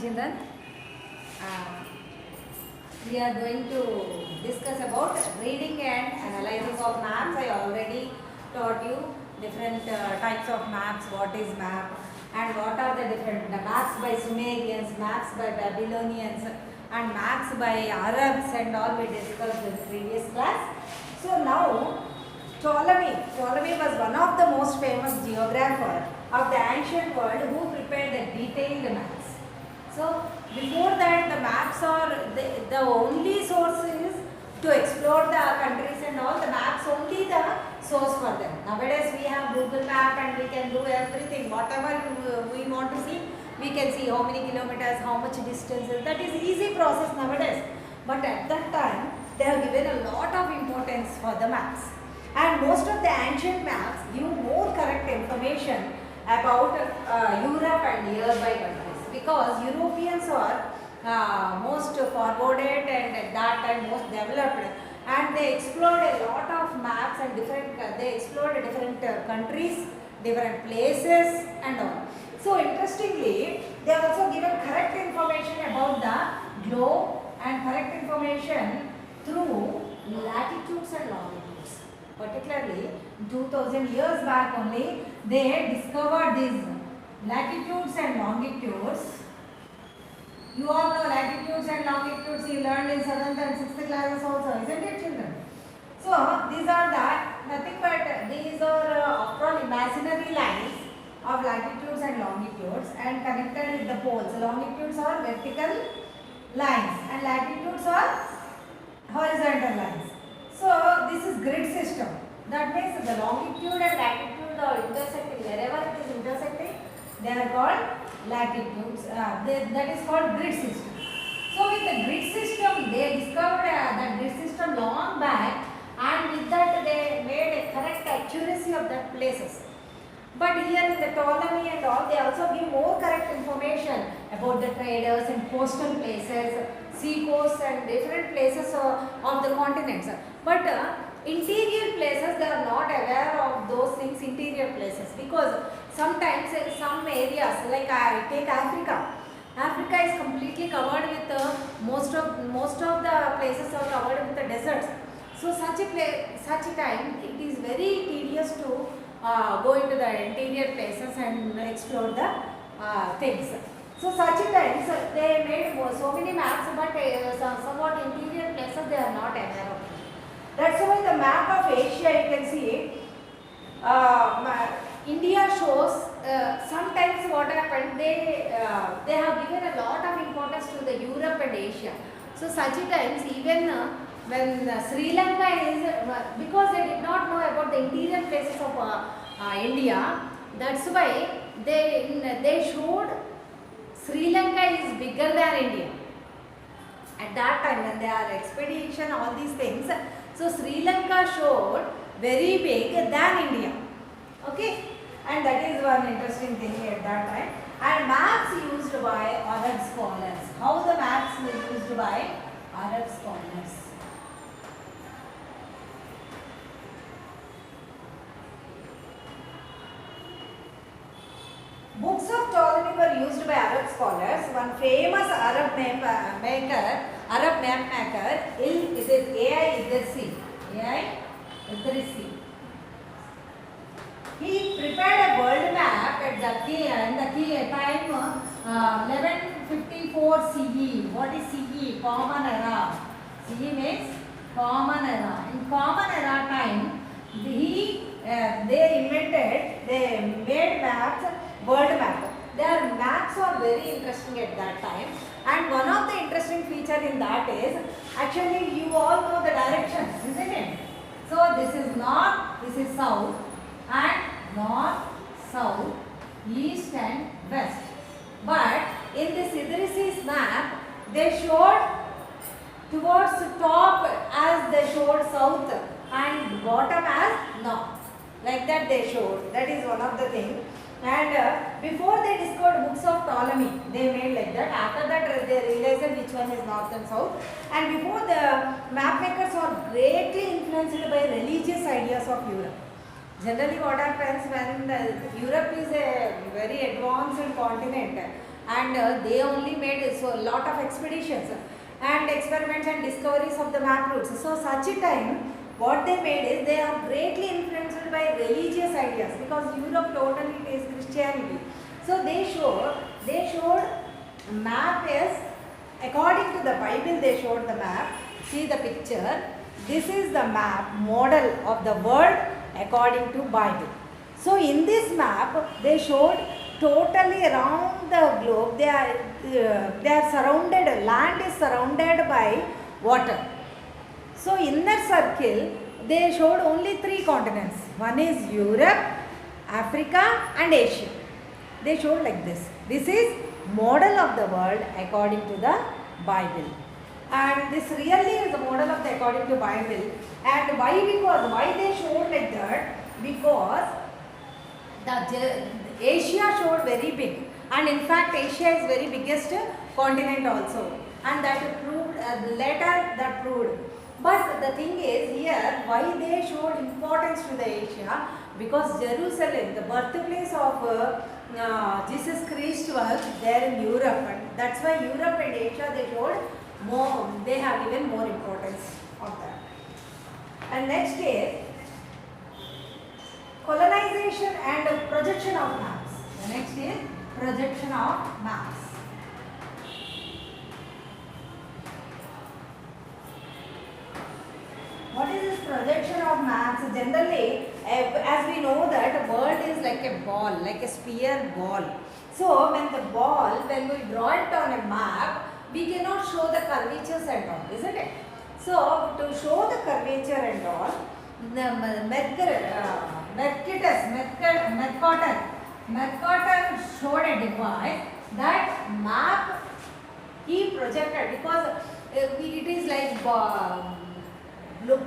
children. Uh, we are going to discuss about reading and analysis of maps. I already taught you different types of maps, what is map and what are the different maps by Sumerians, maps by Babylonians and maps by Arabs and all we discussed in the previous class. So now Ptolemy was one of the most famous geographer of the ancient world who prepared the detailed maps. So before that the maps are the only source is to explore the countries and all, the maps only the source for them. Nowadays we have Google map and we can do everything, whatever we want to see, we can see how many kilometers, how much distance, that is easy process nowadays. But at that time they have given a lot of importance for the maps. And most of the ancient maps give more correct information about Europe and nearby countries, because Europeans are most forwarded and at that time most developed, and they explored a lot of maps and they explored different countries, different places and all. So interestingly, they have also given correct information about the globe and correct information through latitudes and longitudes. Particularly 2000 years back only they discovered these latitudes and longitudes. You all know latitudes and longitudes, you learned in 7th and 6th classes also, isn't it children? So these are nothing but these are after all imaginary lines of latitudes and longitudes and connected with the poles. Longitudes are vertical lines and latitudes are horizontal lines. So this is grid system. That means the longitude and latitude are intersecting. Wherever it is intersecting, they are called latitudes. That is called grid system. So with the grid system, they discovered that grid system long back, and with that they made a correct accuracy of that places. But here in the Ptolemy and all, they also give more correct information about the traders and coastal places, sea coasts and different places of the continents. But interior places, they are not aware of those things, interior places, because sometimes in some areas, like I take Africa. Africa is completely covered with most of the places are covered with the deserts. So such a time, it is very tedious to go into the interior places and explore the things. So such a times they made so many maps, but somewhat interior places they are not aware of. That's why the map of Asia, you can see India shows sometimes what happened, they have given a lot of importance to the Europe and Asia. So such a times even when Sri Lanka is, because they did not know about the interior places of India, that's why they showed Sri Lanka is bigger than India. At that time when they are expedition, all these things, so Sri Lanka showed very big than India. Okay, and that is one interesting thing at that time. And maps used by Arab scholars. How the maps were used by Arab scholars? Books of Ptolemy were used by Arab scholars. One famous Arab map maker is A.I. Idrisi. A.I. Idrisi. He prepared a world map at the time 1154 CE. What is CE? Common Era. CE means Common Era. In Common Era time, they made maps, world map. Their maps are very interesting at that time. And one of the interesting feature in that is, actually you all know the directions, isn't it? So this is north, this is south, and north, south, east and west. But in this Idrisi's map, they showed towards the top as they showed south and bottom as north. Like that they showed. That is one of the things. And before they discovered books of Ptolemy, they made like that. After that they realized which one is north and south. And before, the map makers were greatly influenced by religious ideas of Europe. Generally what happens when Europe is a very advanced continent, and they only made so a lot of expeditions and experiments and discoveries of the map routes. So such a time, what they made is they are greatly influenced by religious ideas, because Europe totally is Christianity. So they showed map is according to the Bible. They showed the map. See the picture. This is the map model of the world according to Bible. So in this map they showed totally around the globe they are surrounded, land is surrounded by water. So inner circle they showed only 3 continents. One is Europe, Africa and Asia. They showed like this. This is model of the world according to the Bible. And this really is the model of the according to Bible. And why? Because why they showed like that? Because the Asia showed very big, and in fact Asia is very biggest continent also, and that proved later that proved. But the thing is here, why they showed importance to the Asia? Because Jerusalem, the birthplace of Jesus Christ, was there in Europe, and that's why Europe and Asia they showed more. They have given more importance of that. And next is colonization and projection of maps. The next is projection of maps. What is this projection of maps? Generally, as we know that a world is like a ball, like a sphere ball. So when the ball, when we draw it on a map, we cannot show the curvatures and all, isn't it? So to show the curvature and all, Mercator showed a device that map he projected, because it is like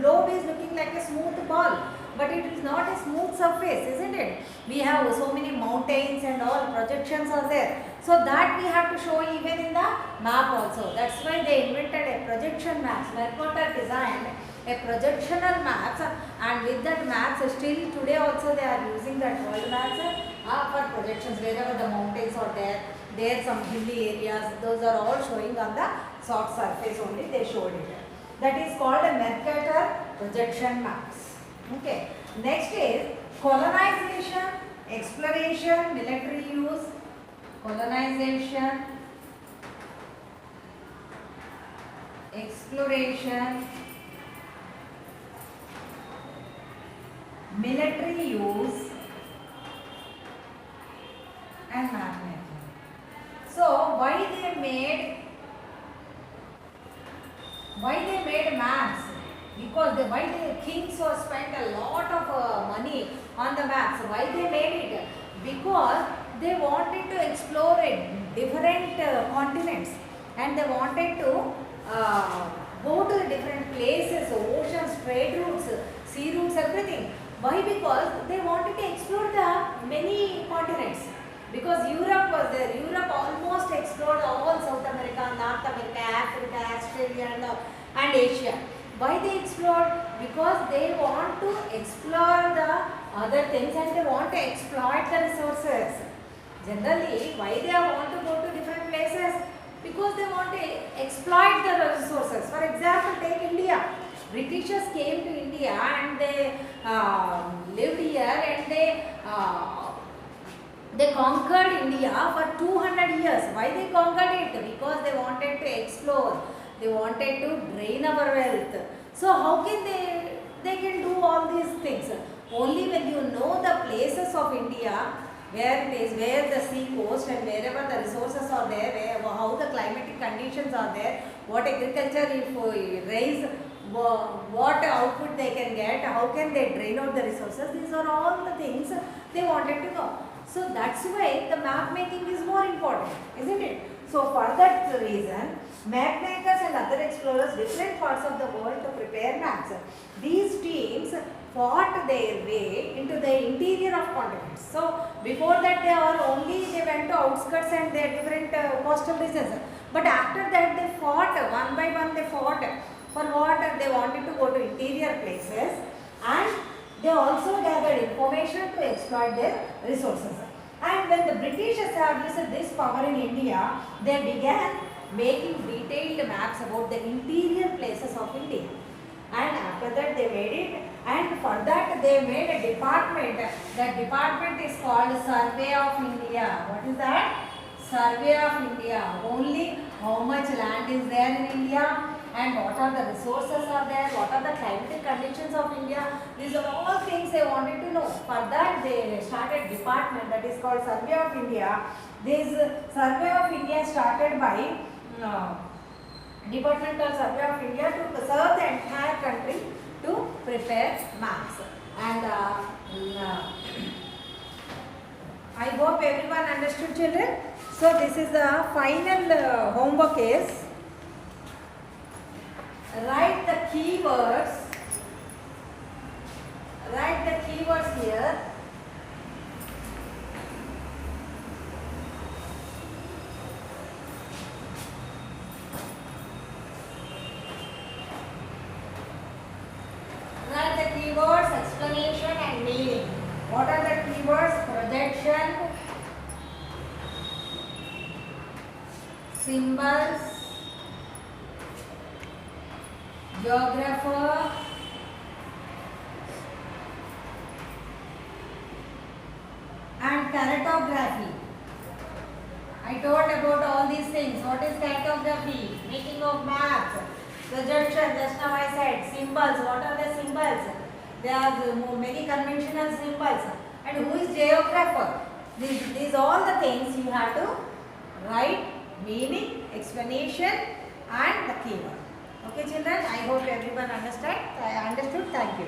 globe is looking like a smooth ball, but it is not a smooth surface, isn't it? We have so many mountains and all projections are there. So that we have to show even in the map also. That's why they invented a projection maps. Mercator designed a projectional maps, and with that maps still today also they are using that world maps for projections. Wherever the mountains are there some hilly areas, those are all showing on the soft surface only, they showed it. That is called a Mercator projection maps. Okay. Next is colonization, exploration, military use. Colonization, exploration, military use and map making. So why they made maps? Because why the kings were spent a lot of money on the maps. Why they made it? Because they wanted to explore different continents, and they wanted to go to different places, oceans, trade routes, sea routes, everything. Why? Because they wanted to explore the many continents. Because Europe was there. Europe almost explored all South America, North America, Africa, Australia and Asia. Why they explored? Because they want to explore the other things and they want to exploit the resources. Generally, why they want to go to different places? Because they want to exploit the resources. For example, take India. Britishers came to India and they lived here, and they conquered India for 200 years. Why they conquered it? Because they wanted to explore. They wanted to drain our wealth. So how can they can do all these things? Only when you know the places of India, where it is, where the sea coast and wherever the resources are there, how the climatic conditions are there, what agriculture if we raise, what output they can get, how can they drain out the resources. These are all the things they wanted to know. So that's why the map making is more important, isn't it? So for that reason, map makers and other explorers different parts of the world to prepare maps. These teams fought their way into the interior of continents. So before that they went to outskirts and their different coastal regions. But after that they fought, one by one they fought. For what? They wanted to go to interior places, and they also gathered information to exploit their resources. And when the British established this power in India, they began making detailed maps about the interior places of India. And after that they made it, and for that they made a department. That department is called Survey of India. What is that? Survey of India. Only how much land is there in India, and what are the resources are there, what are the climatic conditions of India. These are all things they wanted to know. For that they started department that is called Survey of India. This Survey of India started by Department of Survey of India to serve the entire country to prepare maps. And I hope everyone understood, children. So this is the final homework is write the keywords. Write the keywords here. Write the keywords, explanation and meaning. What are the keywords? Projection, symbols, geographer, and cartography. I told about all these things. What is cartography? Making of maps. Projection, just now I said. Symbols, what are the symbols? There are many conventional symbols. And who is geographer? These all the things you have to write, meaning, explanation and the keyword. Okay children, I hope everyone understood. Thank you.